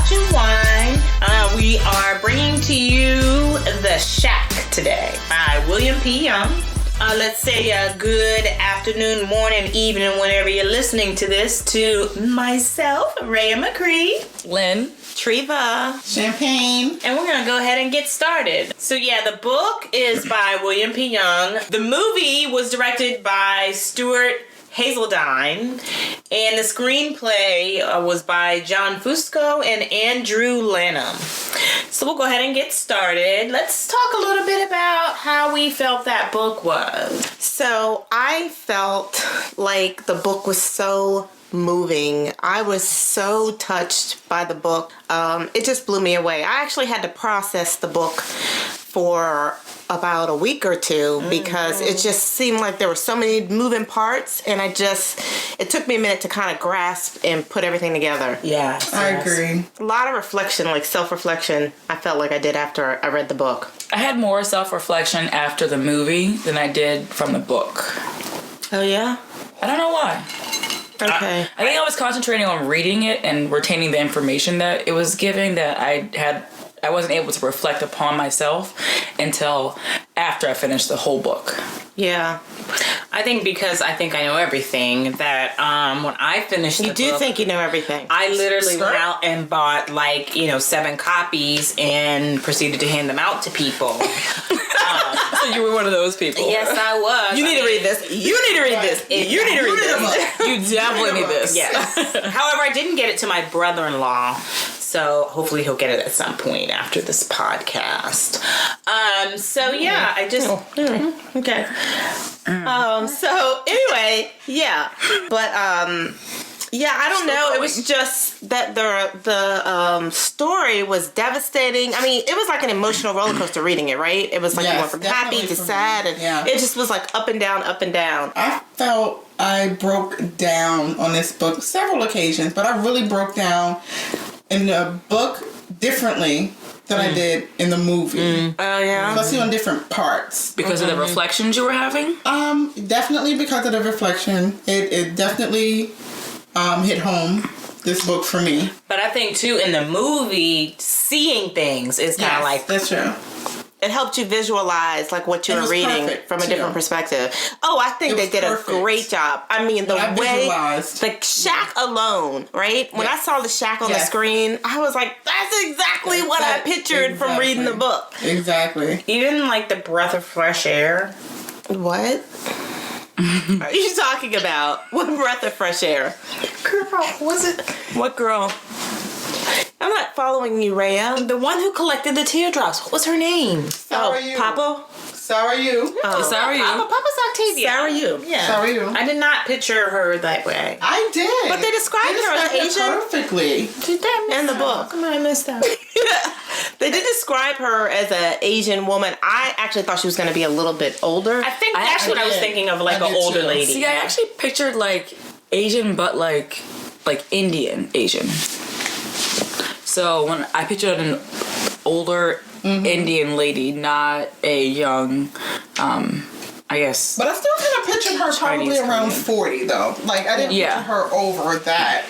Scotch and Wine. We are bringing to you The Shack today by William P. Young. Let's say a good afternoon, morning, evening, whenever you're listening to this, to myself, Raya McCree, Lynn, Treava Champagne, and we're gonna go ahead and get started. So yeah, the book is by William P. Young. The movie was directed by Stuart Hazeldine, and the screenplay was by John Fusco and Andrew Lanham. So we'll go ahead and get started. Let's talk a little bit about how we felt that book was. So I felt like the book was so moving. I was so touched by the book. It just blew me away. I actually had to process the book for about a week or two because it just seemed like there were so many moving parts, and it took me a minute to kind of grasp and put everything together. Yes, I agree. A lot of reflection, like self-reflection, I felt like I did after I read the book. I had more self-reflection after the movie than I did from the book. Oh yeah? I don't know why. Okay. I think I was concentrating on reading it and retaining the information that it was giving, that I wasn't able to reflect upon myself until after I finished the whole book. Yeah. I think because I think I know everything, that when I finished the book... You do think you know everything. I literally went out and bought 7 copies and proceeded to hand them out to people. So you were one of those people. Yes, I was. You need to read this. You need to read this. You need to read this. You definitely need this. Yes. However, I didn't get it to my brother-in-law, so hopefully he'll get it at some point after this podcast. So yeah, I just... Okay. So anyway, yeah. But yeah, I don't know. It was just that the story was devastating. I mean, it was like an emotional roller coaster reading it, right? It was like you went from happy to sad, and it just was like up and down, up and down. I felt I broke down on this book several occasions, but I really broke down in the book differently than I did in the movie. Oh yeah. Especially on different parts. Because of the reflections you were having? Definitely because of the reflection. It definitely hit home, this book, for me. But I think too, in the movie, seeing things is kind of like... That's true. It helped you visualize like what you were reading from a different perspective. Oh, I think they did a great job. I mean, the way the shack alone, right? When I saw the shack on the screen, I was like, that's exactly what I pictured from reading the book. Exactly. Even like the breath of fresh air. What are you talking about? What breath of fresh air? Girl, was it? What girl? I'm not following you, Raya. The one who collected the teardrops. What was her name? Sarah Yu. Papa? Sarah Yu. Oh, Sarah Yu. Papa's Octavia. Sarah Yu. Yeah. Sarah Yu. I did not picture her that way. I did. But they described her as Asian perfectly. Did that in the book. Come on, I missed that. They did describe her as an Asian woman. I actually thought she was going to be a little bit older. I think that's what I was thinking of, like an older lady. See, I actually pictured like Asian, but like Indian Asian. So when I pictured an older Indian lady, not a young, I guess. But I still kind of pictured her probably around 40, though. Like, I didn't picture her over that.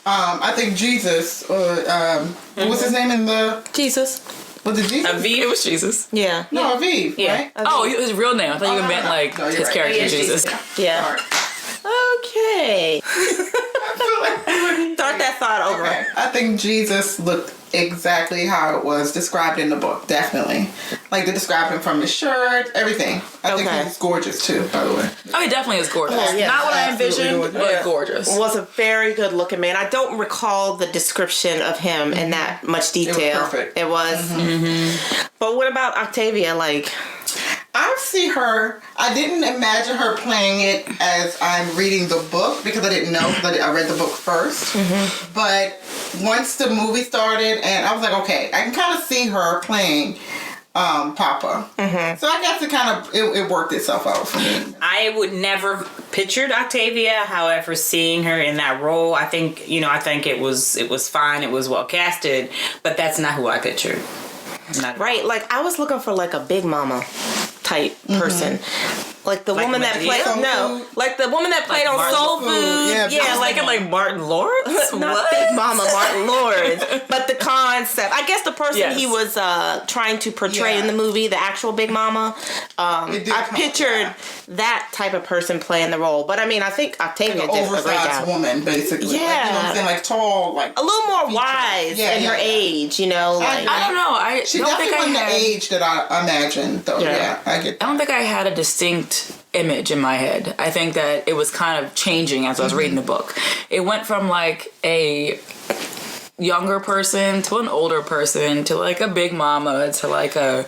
I think Jesus, what was his name in the... Jesus. Was it Jesus? Aviv. It was Jesus. Yeah. No, Aviv, right? Aviv. Oh, his real name. I thought you meant like his character, Jesus. Yeah. Sorry. Okay. I feel like Start that thought over. Okay. I think Jesus looked exactly how it was described in the book, definitely. Like, they described him from his shirt, everything. I think he's gorgeous, too, by the way. Oh, he definitely is gorgeous. Oh, yeah. Not what I envisioned, Gorgeous. but gorgeous. Was a very good looking man. I don't recall the description of him in that much detail. It was perfect. It was. But what about Octavia? Like, I see her. I didn't imagine her playing it as I'm reading the book because I didn't know, because I read the book first. But once the movie started, and I was like, okay, I can kind of see her playing Papa. So I guess it worked itself out for me. I would never pictured Octavia. However, seeing her in that role, I think it was fine. It was well casted, but that's not who I pictured. right? Like, I was looking for like a big mama type person. Like the woman that Medea? played like the woman that played on Martin Soul Food. Food. Yeah, Yeah, I was like Like Martin Lawrence? not Big Mama Martin Lawrence, but the concept. I guess the person Yes. he was trying to portray Yeah. in the movie, the actual Big Mama. It did I come- pictured that type of person playing the role, but I mean, I think Octavia An did a great oversized job. woman, basically. Like, you know what Yeah. I'm saying? Like tall, like A little more wise Yeah, in yeah, her yeah. age, you know. Like, I don't know. I she don't think definitely I wasn't the had. age that I imagined, though. Yeah. Yeah, I get. I don't think I had a distinct image in my head. I think that it was kind of changing as I was reading the book. It went from like a younger person to an older person to like a big mama to like a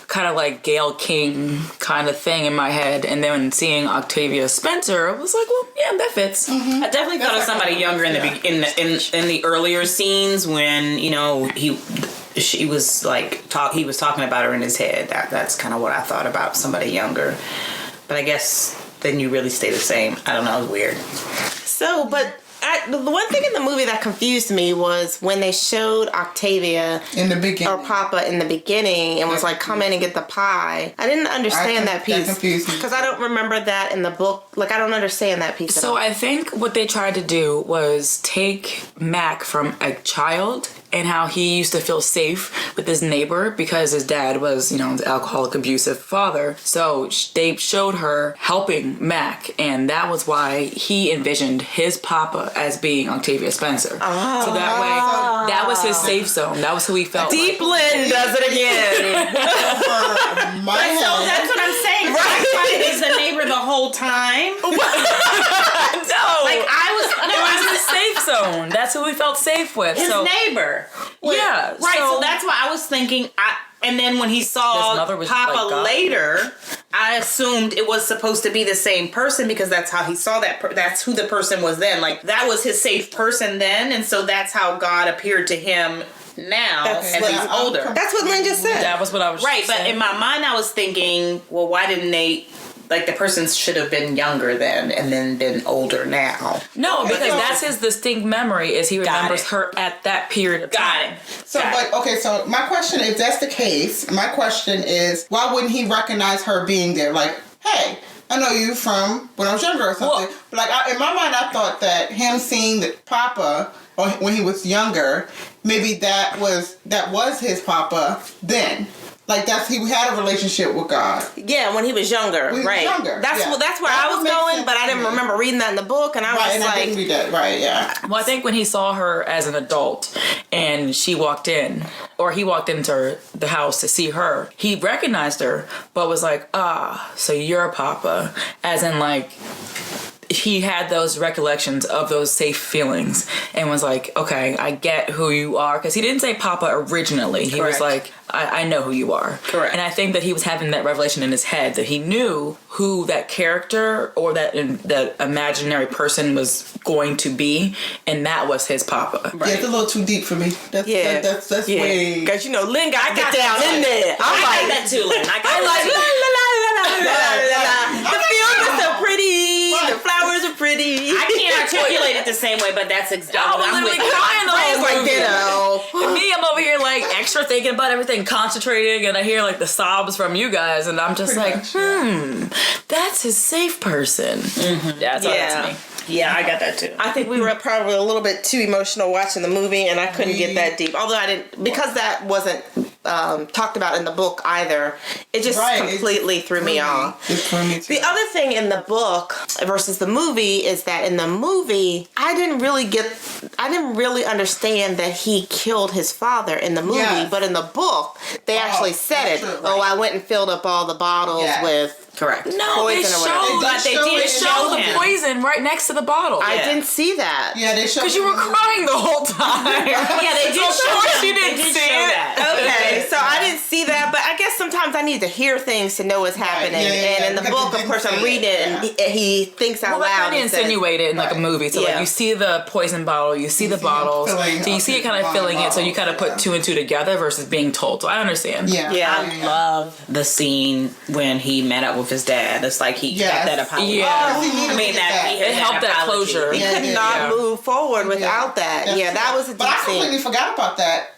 kind of like Gayle King kind of thing in my head, and then seeing Octavia Spencer, I was like, well, yeah, that fits. I definitely thought of like somebody younger in the in the earlier scenes when she was like he was talking about her in his head. That's kind of what I thought about, somebody younger. But I guess then you really stay the same. I don't know. It was weird. so, but the one thing in the movie that confused me was when they showed Octavia In the beginning. or Papa in the beginning and was like, come in and get the pie. I didn't understand that That piece. confused me. Because I don't remember that in the book. Like, I don't understand that piece at So all. I think what they tried to do was take Mac from a child and how he used to feel safe with his neighbor because his dad was, an alcoholic, abusive father. So they showed her helping Mac, and that was why he envisioned his papa as being Octavia Spencer. So that way, that was his safe zone. That was who he felt Deep like. Lynn does it again. My So head. that's what I'm saying. Right. Is the neighbor the whole time? No, Like it was his safe zone. That's who he felt safe with. his so neighbor. yeah, Right. So that's why I was thinking. And then when he saw His mother was Papa like God. later, I assumed it was supposed to be the same person because that's how he saw that. That's who the person was then. Like that was his safe person then, and so that's how God appeared to him now That's as what he's I'm older. That's what Lynn just said. that was what I was Right, but saying. in my mind, I was thinking, well, why didn't they? Like the person should have been younger then, and then been older now. No, because so- that's his distinct memory is he remembers it. her at that period of Got time. it. So, Got it. but okay. So, my question, if that's the case, my question is, why wouldn't he recognize her being there? Like, hey, I know you from when I was younger or something. Well- But like in my mind, I thought that him seeing that Papa, or when he was younger, maybe that was his Papa then. Like he had a relationship with God. Yeah, when he was younger, When he was right? younger, That's yeah. that's where That I would was make going, sense but I to didn't me. remember reading that in the book, and I was Right, just and I like, didn't read that. Right, yeah. Well, I think when he saw her as an adult and she walked in, or he walked into the house to see her, he recognized her, but was like, so you're Papa. As in, like, he had those recollections of those safe feelings and was like, okay, I get who you are. Because he didn't say Papa originally. He was Correct. like, I know who you are. Correct. And I think that he was having that revelation in his head that he knew who that character or that imaginary person was going to be, and that was his Papa. Yeah, it's a little too deep for me. That's yeah, way. because Lynn got to get got down that. in there. I'm I like, like that too, Lynn. I got I'm like, that la too. la la la la la la la. The fields are so pretty. Right. The flowers are pretty. I can't articulate it the same way, but that's exactly. I was I'm literally with you. crying the It's whole like movie. ditto. And me, I'm over here like extra thinking about everything, concentrating, and I hear like the sobs from you guys, and I'm just Pretty like, much, yeah. that's his safe person. That's all Yeah. that's me. Yeah, I got that too. I think we were probably a little bit too emotional watching the movie, and I couldn't get that deep. Although I didn't, because that wasn't talked about in the book either. It just Right, completely threw me off. It threw me too. The other thing in the book versus the movie is that in the movie, I didn't really understand that he killed his father in the movie, Yes. but in the book, they actually said it. that's true, Oh, right. I went and filled up all the bottles Yes. with. Correct. No, they Poison or whatever. showed, They did show they it. showed the him. poison right next to the bottle. I Yeah. didn't see that. Yeah, they showed. Because you were crying the whole time. Yeah, they did So of show course that. you didn't They did see show it. that. Okay, so I didn't see that, but I guess sometimes I need to hear things to know what's happening. Yeah, yeah, and yeah, in the because book, you of course, didn't I'm see reading it, and he thinks out Well, they loud. kind of and says- insinuate it in like a Right. movie. So Yeah. like you see the poison bottle, you see the see him bottles, filling so you up see it his kind of filling it. So you bottle, kind of put yeah. two and two together versus being told. So I understand. Yeah. Yeah. I love the scene when he met up with his dad. It's like he got Yes. that apology. Yeah. Oh, he needed I to mean, get that he had It helped that apology. closure. He Yeah, could yeah, not yeah. move forward without that. That's Yeah, that true. was a deep But I scene. completely forgot about that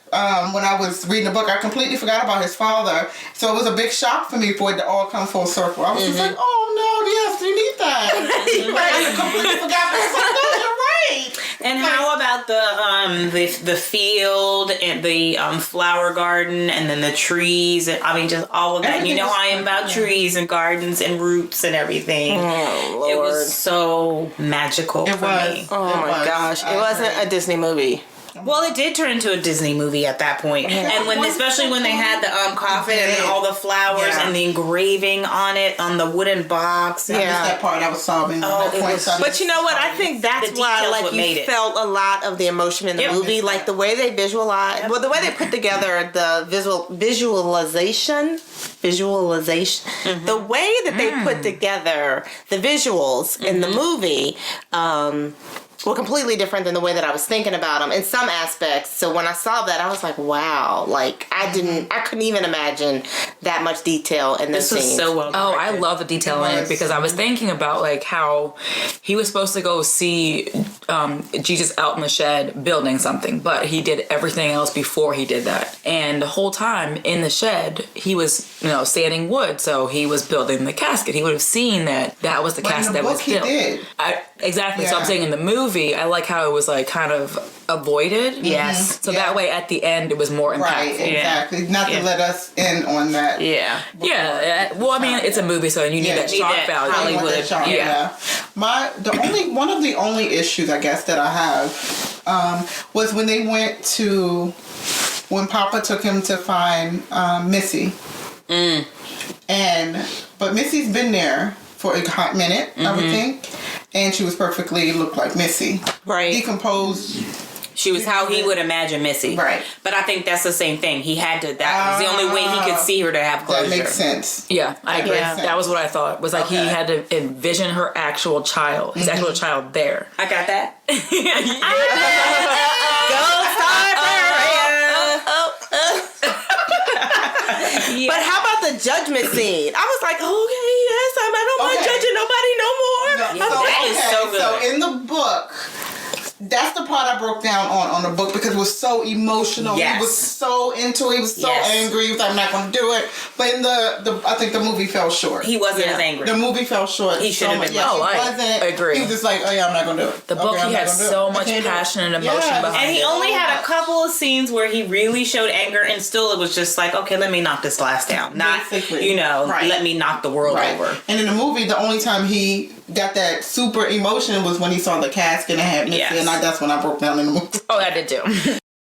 when I was reading the book, I completely forgot about his father. So it was a big shock for me for it to all come full circle. I was just like, oh no, yes, you need that. I completely forgot. But it's like, no, you're right. And how about the field and the flower garden and then the trees and I mean just all of that. Everything You know was I am about trees and gardens and roots and everything. Oh, Lord. It was so magical for me. Oh my gosh. It wasn't a Disney movie. Well, it did turn into a Disney movie at that point. And when, especially when they had the coffin and all the flowers and the engraving on it on the wooden box. I missed that part. I was sobbing. Oh, at that it point, was- so I But you know what? I think that's The why, details like, what made you it. felt a lot of the emotion in the Yep. movie, like the way they visualize, well, the way they put together the visualization, the way that they put together the visuals in the movie. Were completely different than the way that I was thinking about them in some aspects. So when I saw that, I was like, wow, like I couldn't even imagine that much detail in those This was scenes. so well Oh, I directed. love the detail in it because I was thinking about like how he was supposed to go see Jesus out in the shed building something, but he did everything else before he did that. And the whole time in the shed, he was, sanding wood, so he was building the casket. He would have seen that was the But in casket the that was book, he built. did. Exactly. So I'm Yeah. saying in the movie, I like how it was like kind of avoided. Yes. So Yeah. that way at the end it was more impactful. Right, exactly. Not to Yeah. let us in on that. Yeah. Yeah. Well, I mean, it's a movie, so you need Yeah, that need shock that value. I want Hollywood, that shot, yeah. One of the only issues I guess that I have was when they went to when Papa took him to find Missy. But Missy's been there for a hot minute, I would think. And she was looked like Missy. Right. Decomposed. She was how he would imagine Missy. Right. But I think that's the same thing. He had to, that was the only way he could see her to have closure. That makes sense. Yeah, I agree. makes sense. That was what I thought. Was like he Okay. had to envision her actual child, his actual child there. I got that. But how about the judgment scene? I was like, okay, yes, I don't mind Okay. judging nobody no more. That is so good. So in the book, that's the part I broke down on the book because it was so emotional. Yes. He was so into it. He was so Yes. angry. He was like, I'm not going to do it. But in I think the movie fell short. He wasn't as angry. The movie fell short. He should have been. Yeah, Oh, he I wasn't. agree. He was just like, oh yeah, I'm not going to do it. The book, I'm he not had gonna do it. so I much can't do it. passion and emotion Yeah. behind And he it. only had a couple of scenes where he really showed anger, and still it was just like, okay, let me knock this glass down. Not, Basically. Right. let me knock the world Right. over. And in the movie, the only time he got that super emotion was when he saw the casket and had Missy, Yes. and that's when I broke down in the movie. Oh, I did too.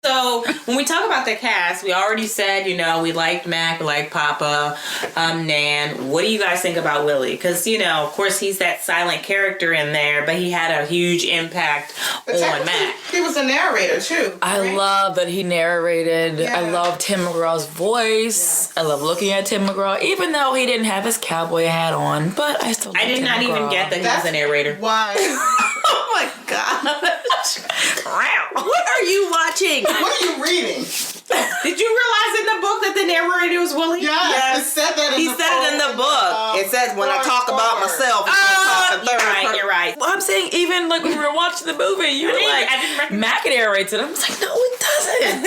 So when we talk about the cast, we already said, we liked Mac, we liked Papa, Nan. What do you guys think about Willie? Because, of course he's that silent character in there, but he had a huge impact on Mac. He was a narrator too. I right? love that he narrated. Yeah. I love Tim McGraw's voice. I love looking at Tim McGraw, even though he didn't have his cowboy hat on. But I still. I did Tim not even McGraw. get that he was a narrator. Why? Oh my gosh. What are you watching? What are you reading? Did you realize in the book that the narrator was Willie? Yes, it said that in He the said it in the book. It says, when I talk about myself, I'm gonna talk in third person. You're right. Well, I'm saying even like when we were watching the movie, you were like, I didn't recognize- Mac narrates it. I was like, no, it doesn't.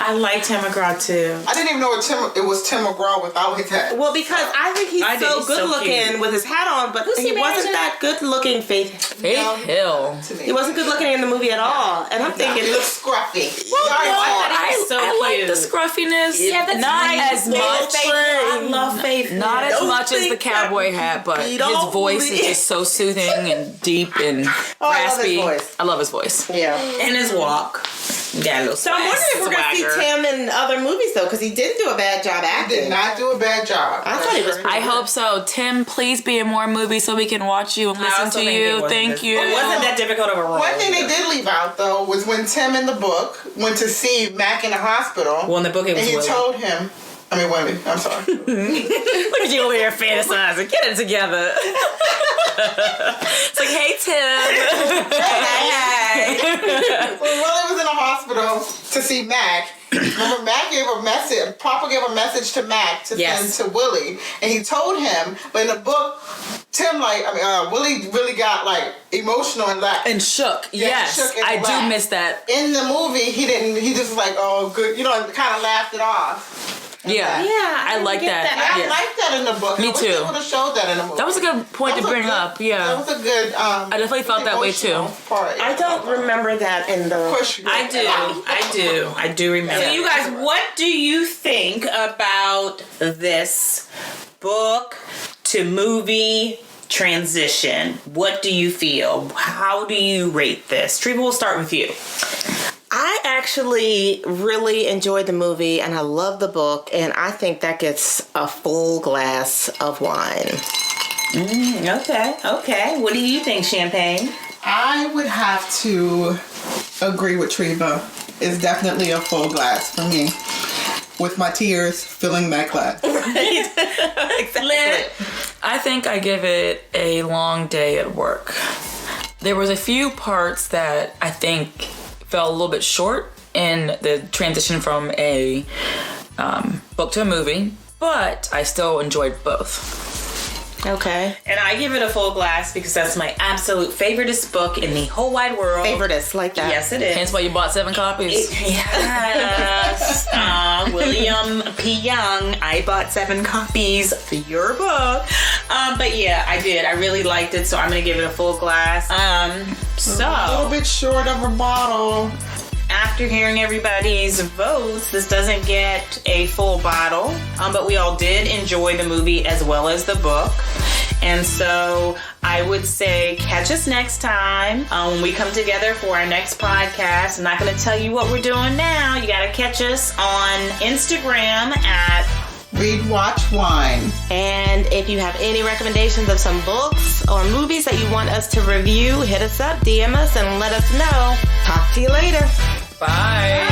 I like Tim McGraw too. I didn't even know it was Tim McGraw without his hat. Well, because I think he's I did. so He's good so looking cute. with his hat on, but Who's he he married wasn't to? that good looking, Faith. Faith Hill. He wasn't good looking in the movie at all. And I'm thinking, He looks scruffy. Well, Sorry, no, I thought he was so I like cute. the scruffiness. Yeah, that's not nice. as Faith, much. Faith, I love Faith. Not as Don't much as the think cowboy hat, but you his don't voice is believe- just so soothing and deep and I love his raspy. voice. I love his voice. yeah. And his walk. Yeah, a little So I'm wondering if we're going to see Tim in other movies, though, because he didn't do a bad job He acting. did not do a bad job. I thought he was I hope so. Tim, please be in more movies so we can watch you and listen to you. Thank you. It wasn't that difficult of a role. One thing they did leave out though was when Tim in the book went to see Mac in the hospital. Well, in the book it was and he Willie. told him. I mean, Willie. I'm sorry. Look at you over here fantasizing. Get it together. It's like, hey, Tim. Hey. When Willie was in the hospital to see Mac, remember Mac gave a message. Papa gave a message to Mac to Yes. send to Willie, and he told him. But in the book, Tim, Willie really got like emotional and laughed. And shook. Yeah, Yes, he shook and I laughed. do miss that. In the movie, he didn't. He just was like, oh, good, kind of laughed it off. Yeah, I like get that. I Yeah. like that in the book. Me I wish too. They would have showed that in the movie. That was a good point to bring up. Yeah, That was a good. I definitely felt that way too. Part. I don't remember that in the. Of course you I do remember. So you guys, what do you think about this book to movie transition? What do you feel? How do you rate this? Treava, we'll start with you. I actually really enjoyed the movie and I love the book, and I think that gets a full glass of wine. Okay. What do you think, Champagne? I would have to agree with Treava. It's definitely a full glass for me. With my tears filling that glass. Lynn? I think I give it a long day at work. There was a few parts that I think fell a little bit short in the transition from a book to a movie, but I still enjoyed both. Okay. And I give it a full glass because that's my absolute favoriteest book in the whole wide world. Favoriteest, like that. Yes, it is. Hence why you bought 7 copies. Yes. William P. Young, I bought 7 copies for your book. But yeah, I did. I really liked it, so I'm going to give it a full glass. A little bit short of a bottle. After hearing everybody's votes, this doesn't get a full bottle, but we all did enjoy the movie as well as the book. And so I would say catch us next time when we come together for our next podcast. I'm not going to tell you what we're doing now. You got to catch us on Instagram at Read, Watch, Wine. And if you have any recommendations of some books or movies that you want us to review, hit us up, DM us, and let us know. Talk to you later. Bye.